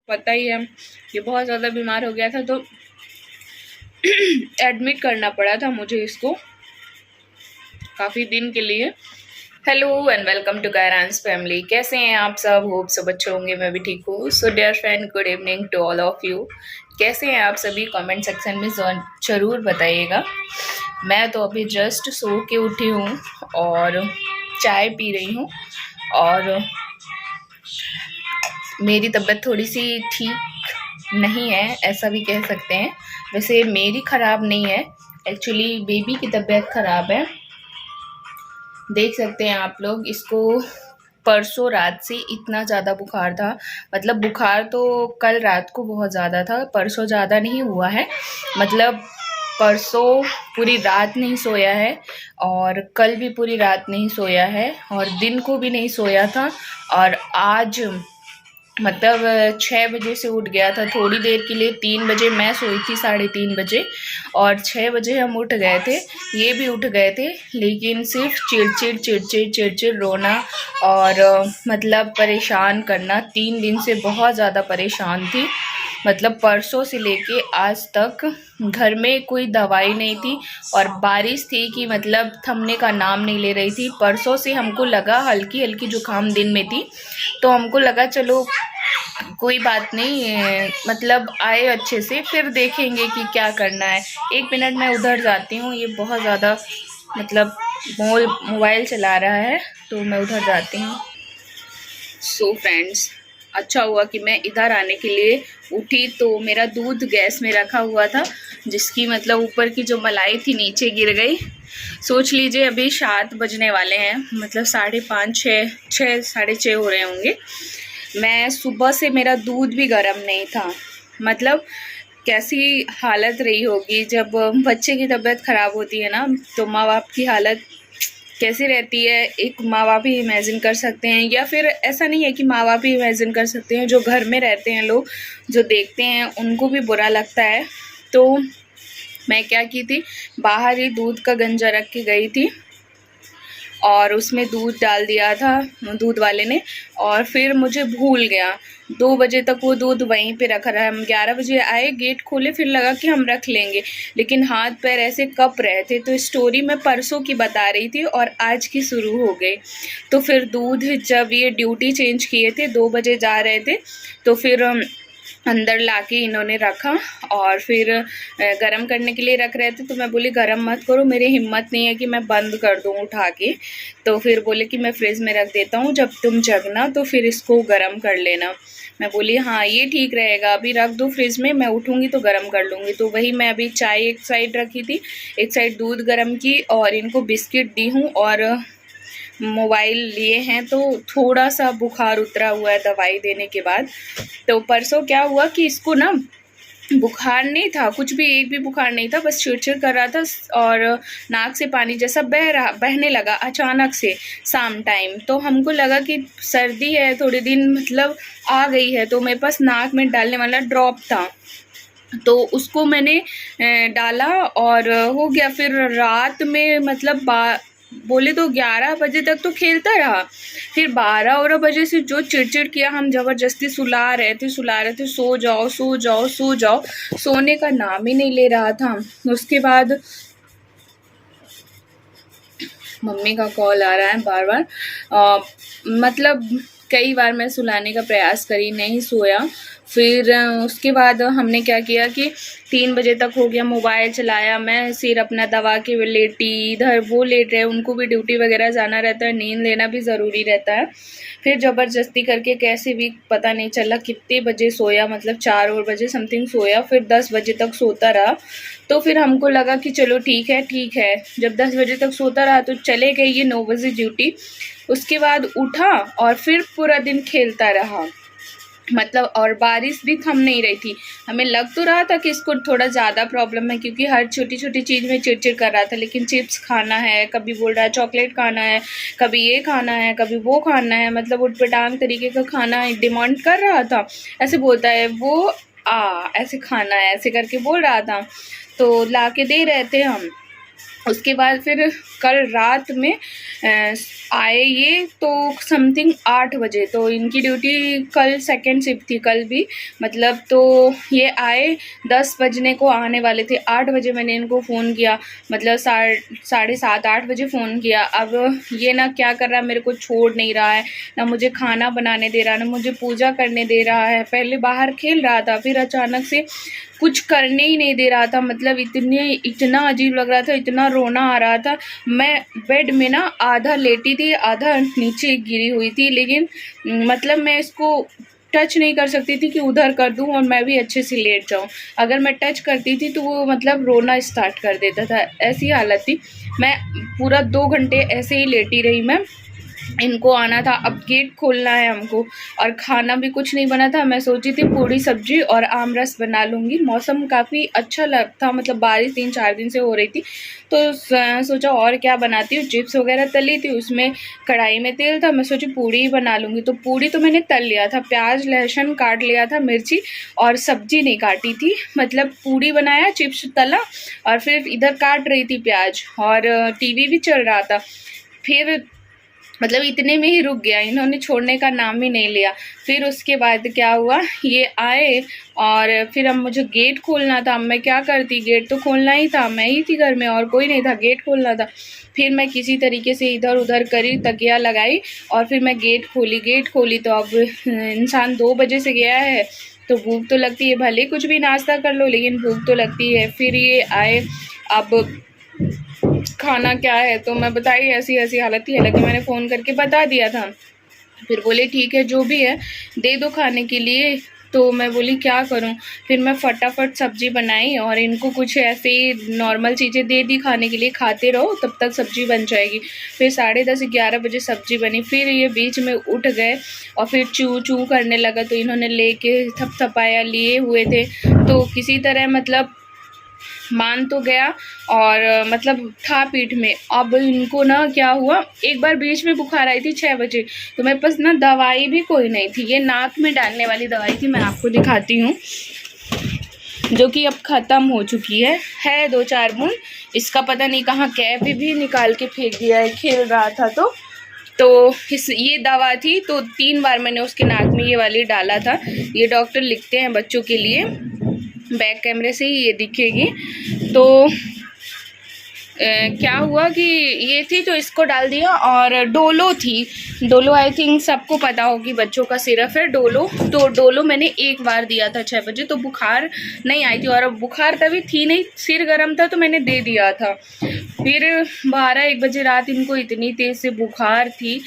पता ही है ये बहुत ज़्यादा बीमार हो गया था, तो एडमिट करना पड़ा था मुझे इसको काफ़ी दिन के लिए। हेलो एंड वेलकम टू गायरांस फैमिली। कैसे हैं आप सब? होप सब अच्छे होंगे, मैं भी ठीक हूँ। So dear friend, good evening to all of you. कैसे हैं आप सभी? कमेंट सेक्शन में ज़रूर बताइएगा। मैं तो अभी जस्ट सो के उठी हूँ और चाय पी रही हूँ, और मेरी तबीयत थोड़ी सी ठीक नहीं है, ऐसा भी कह सकते हैं। वैसे मेरी ख़राब नहीं है, एक्चुअली बेबी की तबीयत ख़राब है। देख सकते हैं आप लोग इसको। परसों रात से इतना ज़्यादा बुखार था, मतलब बुखार तो कल रात को बहुत ज़्यादा था, परसों ज़्यादा नहीं हुआ है। मतलब परसों पूरी रात नहीं सोया है, और कल भी पूरी रात नहीं सोया है, और दिन को भी नहीं सोया था। और आज मतलब 6 बजे से उठ गया था थोड़ी देर के लिए। 3 बजे मैं सोई थी, 3:30 बजे, और 6 बजे हम उठ गए थे। ये भी उठ गए थे, लेकिन सिर्फ चिड़चिड़ चिड़चिड़ चिड़चिड़ रोना और मतलब परेशान करना। 3 दिन से बहुत ज़्यादा परेशान थी, मतलब परसों से लेके आज तक। घर में कोई दवाई नहीं थी, और बारिश थी कि मतलब थमने का नाम नहीं ले रही थी। परसों से हमको लगा हल्की हल्की जुकाम दिन में थी, तो हमको लगा चलो कोई बात नहीं, मतलब आए अच्छे से, फिर देखेंगे कि क्या करना है। 1 मिनट मैं उधर जाती हूँ, ये बहुत ज़्यादा मतलब मोबाइल चला रहा है, तो मैं उधर जाती हूँ। सो फ्रेंड्स, अच्छा हुआ कि मैं इधर आने के लिए उठी, तो मेरा दूध गैस में रखा हुआ था, जिसकी मतलब ऊपर की जो मलाई थी नीचे गिर गई। सोच लीजिए अभी 7 बजने वाले हैं, मतलब 5:30 6 6:30 हो रहे होंगे। मैं सुबह से मेरा दूध भी गर्म नहीं था। मतलब कैसी हालत रही होगी जब बच्चे की तबीयत ख़राब होती है ना, तो माँ बाप की हालत कैसी रहती है, एक माँ बाप ही इमेजिन कर सकते हैं। या फिर ऐसा नहीं है कि माँ बाप ही इमेजिन कर सकते हैं, जो घर में रहते हैं लोग, जो देखते हैं, उनको भी बुरा लगता है। तो मैं क्या की थी, बाहर ही दूध का गंजा रख के गई थी, और उसमें दूध डाल दिया था दूध वाले ने, और फिर मुझे भूल गया। 2 बजे तक वो दूध वहीं पे रखा रहा। हम 11 बजे आए, गेट खोले, फिर लगा कि हम रख लेंगे, लेकिन हाथ पैर ऐसे कँप रहे थे। तो स्टोरी मैं परसों की बता रही थी और आज की शुरू हो गई। तो फिर दूध, जब ये ड्यूटी चेंज किए थे, 2 बजे जा रहे थे, तो फिर अंदर लाके इन्होंने रखा, और फिर गरम करने के लिए रख रहे थे। तो मैं बोली गरम मत करो, मेरी हिम्मत नहीं है कि मैं बंद कर दूँ उठा के। तो फिर बोले कि मैं फ्रिज में रख देता हूँ, जब तुम जगना तो फिर इसको गरम कर लेना। मैं बोली हाँ ये ठीक रहेगा, अभी रख दो फ्रिज में, मैं उठूँगी तो गरम कर लूँगी। तो वही मैं अभी चाय एक साइड रखी थी, एक साइड दूध गरम की, और इनको बिस्किट दी हूँ, और मोबाइल लिए हैं। तो थोड़ा सा बुखार उतरा हुआ है दवाई देने के बाद। तो परसों क्या हुआ कि इसको ना बुखार नहीं था, कुछ भी, एक भी बुखार नहीं था, बस चिड़चिड़ कर रहा था, और नाक से पानी जैसा बहने लगा अचानक से शाम टाइम। तो हमको लगा कि सर्दी है, थोड़े दिन मतलब आ गई है। तो मेरे पास नाक में डालने वाला ड्रॉप था, तो उसको मैंने डाला और हो गया। फिर रात में मतलब बोले तो 11 बजे तक तो खेलता रहा। फिर 12 बजे से जो चिड़चिड़ किया, हम ज़बरदस्ती सुला रहे थे, सो जाओ सो जाओ सो जाओ, सोने का नाम ही नहीं ले रहा था। उसके बाद मम्मी का कॉल आ रहा है बार बार। मतलब कई बार मैं सुलाने का प्रयास करी, नहीं सोया। फिर उसके बाद हमने क्या किया कि 3 बजे तक हो गया, मोबाइल चलाया, मैं सिर अपना दबा के लेटी, इधर वो लेट रहे, उनको भी ड्यूटी वगैरह जाना रहता है, नींद लेना भी ज़रूरी रहता है। फिर ज़बरदस्ती करके कैसे भी पता नहीं चला कितने बजे सोया, मतलब 4 बजे समथिंग सोया, फिर 10 बजे तक सोता रहा। तो फिर हमको लगा कि चलो ठीक है ठीक है। जब 10 बजे तक सोता रहा तो चले गए ये 9 बजे ड्यूटी। उसके बाद उठा और फिर पूरा दिन खेलता रहा, मतलब, और बारिश भी थम नहीं रही थी। हमें लग तो रहा था कि इसको थोड़ा ज़्यादा प्रॉब्लम है, क्योंकि हर छोटी छोटी चीज़ में चिड़चिड़ कर रहा था। लेकिन चिप्स खाना है, कभी बोल रहा है चॉकलेट खाना है, कभी ये खाना है, कभी वो खाना है, मतलब उटपटांग तरीके का खाना डिमांड कर रहा था। ऐसे बोलता है वो, ऐसे खाना है, ऐसे करके बोल रहा था। तो ला के दे रहे थे हम। उसके बाद फिर कल रात में आए ये तो समथिंग 8 बजे। तो इनकी ड्यूटी कल सेकंड शिफ्ट थी कल भी, मतलब तो ये आए 10 बजने को आने वाले थे। 8 बजे मैंने इनको फ़ोन किया, मतलब 7:30-8 बजे फ़ोन किया। अब ये ना क्या कर रहा है, मेरे को छोड़ नहीं रहा है, ना मुझे खाना बनाने दे रहा है, ना मुझे पूजा करने दे रहा है। पहले बाहर खेल रहा था, फिर अचानक से कुछ करने ही नहीं दे रहा था। मतलब इतना अजीब लग रहा था, इतना रोना आ रहा था। मैं बेड में ना आधा लेटी थी, आधा नीचे गिरी हुई थी, लेकिन मतलब मैं इसको टच नहीं कर सकती थी कि उधर कर दूं और मैं भी अच्छे से लेट जाऊं। अगर मैं टच करती थी तो वो मतलब रोना स्टार्ट कर देता था, ऐसी हालत थी। मैं पूरा 2 घंटे ऐसे ही लेटी रही। मैं इनको आना था, अब गेट खोलना है हमको, और खाना भी कुछ नहीं बना था। मैं सोची थी पूड़ी सब्जी और आम रस बना लूँगी। मौसम काफ़ी अच्छा लग था, मतलब बारिश 3-4 दिन से हो रही थी, तो सोचा और क्या बनाती हूँ। चिप्स वगैरह तली थी, उसमें कढ़ाई में तेल था, मैं सोची पूड़ी ही बना लूँगी। तो पूड़ी तो मैंने तल लिया था, प्याज लहसुन काट लिया था, मिर्ची, और सब्जी नहीं काटी थी। मतलब पूड़ी बनाया, चिप्स तला, और फिर इधर काट रही थी प्याज, और टीवी भी चल रहा था। फिर मतलब इतने में ही रुक गया, इन्होंने छोड़ने का नाम ही नहीं लिया। फिर उसके बाद क्या हुआ, ये आए और फिर अब मुझे गेट खोलना था। मैं क्या करती, गेट तो खोलना ही था, मैं ही थी घर में और कोई नहीं था, गेट खोलना था। फिर मैं किसी तरीके से इधर उधर करी, तकिया लगाई, और फिर मैं गेट खोली। तो अब इंसान 2 बजे से गया है तो भूख तो लगती है, भले कुछ भी नाश्ता कर लो लेकिन भूख तो लगती है। फिर ये आए, अब खाना क्या है तो मैं बताई ऐसी ऐसी हालत थी, हालांकि मैंने फ़ोन करके बता दिया था। फिर बोले ठीक है जो भी है दे दो खाने के लिए। तो मैं बोली क्या करूं, फिर मैं फटाफट सब्जी बनाई और इनको कुछ ऐसे ही नॉर्मल चीज़ें दे दी खाने के लिए, खाते रहो तब तक सब्जी बन जाएगी। फिर 10:30-11 बजे सब्जी बनी। फिर ये बीच में उठ गए और फिर चू चू करने लगा, तो इन्होंने लेके थपथपाया, लिए हुए थे, तो किसी तरह मतलब मान तो गया, और मतलब था पीठ में। अब इनको ना क्या हुआ, एक बार बीच में बुखार आई थी 6 बजे, तो मेरे पास ना दवाई भी कोई नहीं थी। ये नाक में डालने वाली दवाई थी, मैं आपको दिखाती हूँ, जो कि अब ख़त्म हो चुकी है 2-4 बूंद। इसका पता नहीं कहाँ कैप भी निकाल के फेंक दिया है, खेल रहा था तो ये दवा थी, तो 3 बार मैंने उसके नाक में ये वाली डाला था। ये डॉक्टर लिखते हैं बच्चों के लिए, बैक कैमरे से ही ये दिखेगी। तो क्या हुआ कि ये थी तो इसको डाल दिया, और डोलो थी, डोलो आई थिंक सबको पता होगी, बच्चों का सिरप है डोलो। तो डोलो मैंने एक बार दिया था 6 बजे, तो बुखार नहीं आई थी, और अब बुखार तभी थी नहीं, सिर गर्म था तो मैंने दे दिया था। फिर 12-1 बजे रात इनको इतनी तेज़ से बुखार थी,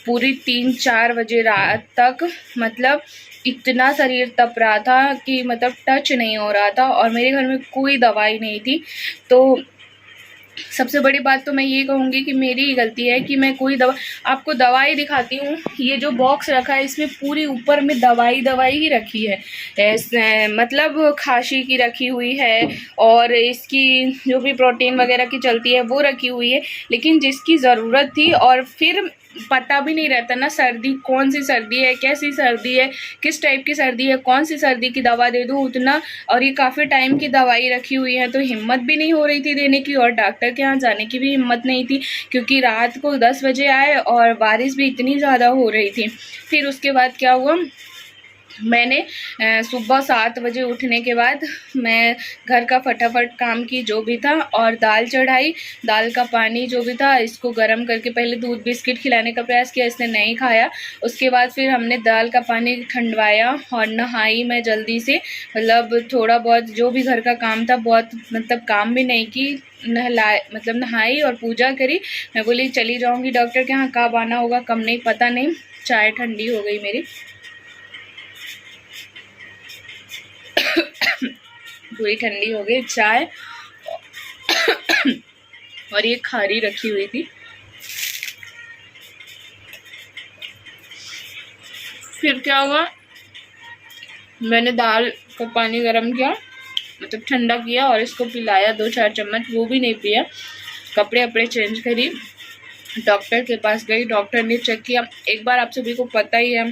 पूरी 3-4 बजे रात तक, मतलब इतना शरीर तप रहा था कि मतलब टच नहीं हो रहा था, और मेरे घर में कोई दवाई नहीं थी। तो सबसे बड़ी बात तो मैं ये कहूँगी कि मेरी ही गलती है कि मैं कोई दवा, आपको दवाई दिखाती हूँ। ये जो बॉक्स रखा है इसमें पूरी ऊपर में दवाई ही रखी है, मतलब खांसी की रखी हुई है, और इसकी जो भी प्रोटीन वगैरह की चलती है वो रखी हुई है, लेकिन जिसकी ज़रूरत थी, और फिर पता भी नहीं रहता ना सर्दी, कौन सी सर्दी है, कैसी सर्दी है, किस टाइप की सर्दी है, कौन सी सर्दी की दवा दे दूँ उतना। और ये काफ़ी टाइम की दवाई रखी हुई है, तो हिम्मत भी नहीं हो रही थी देने की, और डॉक्टर के यहाँ जाने की भी हिम्मत नहीं थी, क्योंकि रात को 10 बजे आए और बारिश भी इतनी ज़्यादा हो रही थी। फिर उसके बाद क्या हुआ, मैंने सुबह 7 बजे उठने के बाद मैं घर का फटाफट काम की जो भी था, और दाल चढ़ाई, दाल का पानी जो भी था इसको गर्म करके पहले दूध बिस्किट खिलाने का प्रयास किया, इसने नहीं खाया। उसके बाद फिर हमने दाल का पानी ठंडवाया और नहाई मैं जल्दी से, मतलब थोड़ा बहुत जो भी घर का काम था, बहुत मतलब काम भी नहीं की, नहाई और पूजा करी। मैं बोली चली जाऊँगी डॉक्टर के यहाँ, कब आना होगा कब नहीं पता नहीं। चाय ठंडी हो गई मेरी, पूरी ठंडी हो गई चाय, और ये खारी रखी हुई थी। फिर क्या हुआ, मैंने दाल को पानी गर्म किया, मतलब ठंडा किया, और इसको पिलाया 2-4 चम्मच, वो भी नहीं पिया। कपड़े अपने चेंज करी, डॉक्टर के पास गई, डॉक्टर ने चेक किया। एक बार आप सभी को पता ही है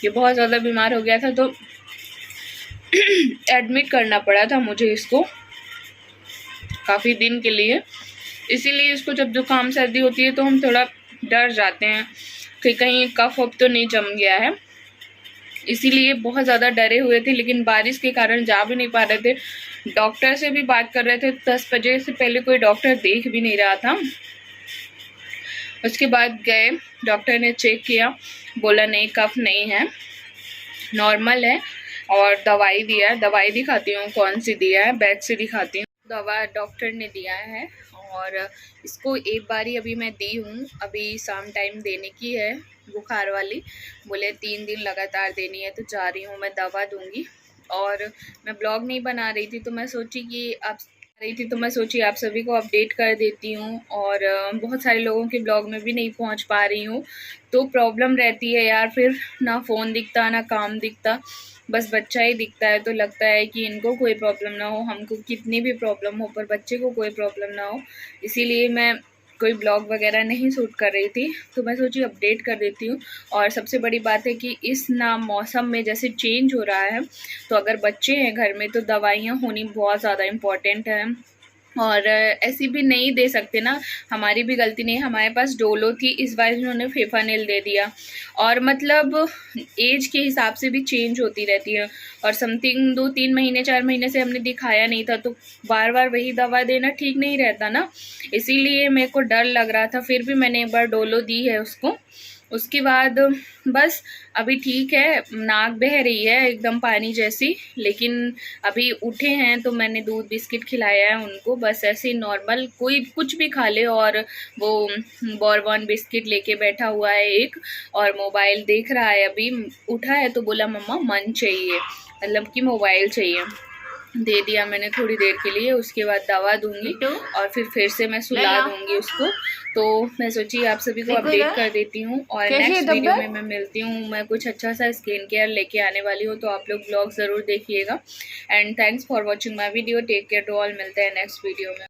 ये बहुत ज़्यादा बीमार हो गया था, तो एडमिट करना पड़ा था मुझे इसको काफ़ी दिन के लिए। इसीलिए इसको जब जुकाम सर्दी होती है तो हम थोड़ा डर जाते हैं कि कहीं कफ वफ तो नहीं जम गया है, इसीलिए बहुत ज़्यादा डरे हुए थे। लेकिन बारिश के कारण जा भी नहीं पा रहे थे, डॉक्टर से भी बात कर रहे थे, 10 बजे से पहले कोई डॉक्टर देख भी नहीं रहा था। उसके बाद गए, डॉक्टर ने चेक किया, बोला नहीं कफ नहीं है, नॉर्मल है, और दवाई दिया है। दवाई दिखाती हूँ कौन सी दिया है, बैग से दिखाती हूँ। दवा डॉक्टर ने दिया है और इसको एक बारी अभी मैं दी हूँ, अभी शाम टाइम देने की है बुखार वाली। बोले 3 दिन लगातार देनी है, तो जा रही हूँ मैं दवा दूँगी। और मैं ब्लॉग नहीं बना रही थी तो मैं सोची आप सभी को अपडेट कर देती हूँ। और बहुत सारे लोगों के ब्लॉग में भी नहीं पहुँच पा रही हूँ, तो प्रॉब्लम रहती है यार, फिर ना फ़ोन दिखता ना काम दिखता, बस बच्चा ही दिखता है। तो लगता है कि इनको कोई प्रॉब्लम ना हो, हमको कितनी भी प्रॉब्लम हो, पर बच्चे को कोई प्रॉब्लम ना हो, इसीलिए मैं कोई ब्लॉग वगैरह नहीं शूट कर रही थी। तो मैं सोची अपडेट कर देती हूँ। और सबसे बड़ी बात है कि इस मौसम में जैसे चेंज हो रहा है, तो अगर बच्चे हैं घर में तो दवाइयाँ होनी बहुत ज़्यादा इम्पॉर्टेंट है। और ऐसी भी नहीं दे सकते ना, हमारी भी गलती नहीं, हमारे पास डोलो थी, इस बार इन्होंने फेफानिल दे दिया। और मतलब एज के हिसाब से भी चेंज होती रहती है, और समथिंग 2-3 महीने 4 महीने से हमने दिखाया नहीं था, तो बार बार वही दवा देना ठीक नहीं रहता ना, इसीलिए मेरे को डर लग रहा था। फिर भी मैंने एक बार डोलो दी है उसको। उसके बाद बस अभी ठीक है, नाक बह रही है एकदम पानी जैसी, लेकिन अभी उठे हैं तो मैंने दूध बिस्किट खिलाया है उनको, बस ऐसे ही नॉर्मल, कोई कुछ भी खा ले। और वो बॉर्बन बिस्किट लेके बैठा हुआ है एक, और मोबाइल देख रहा है। अभी उठा है तो बोला मम्मा मन चाहिए, मतलब कि मोबाइल चाहिए, दे दिया मैंने थोड़ी देर के लिए। उसके बाद दवा दूंगी और फिर से मैं सुला दूंगी उसको। तो मैं सोची आप सभी को अपडेट कर देती हूँ, और नेक्स्ट वीडियो में मैं मिलती हूँ। मैं कुछ अच्छा सा स्किन केयर लेके आने वाली हूँ, तो आप लोग ब्लॉग ज़रूर देखिएगा। And thanks for watching my video, take care to all, मिलते हैं नेक्स्ट वीडियो में।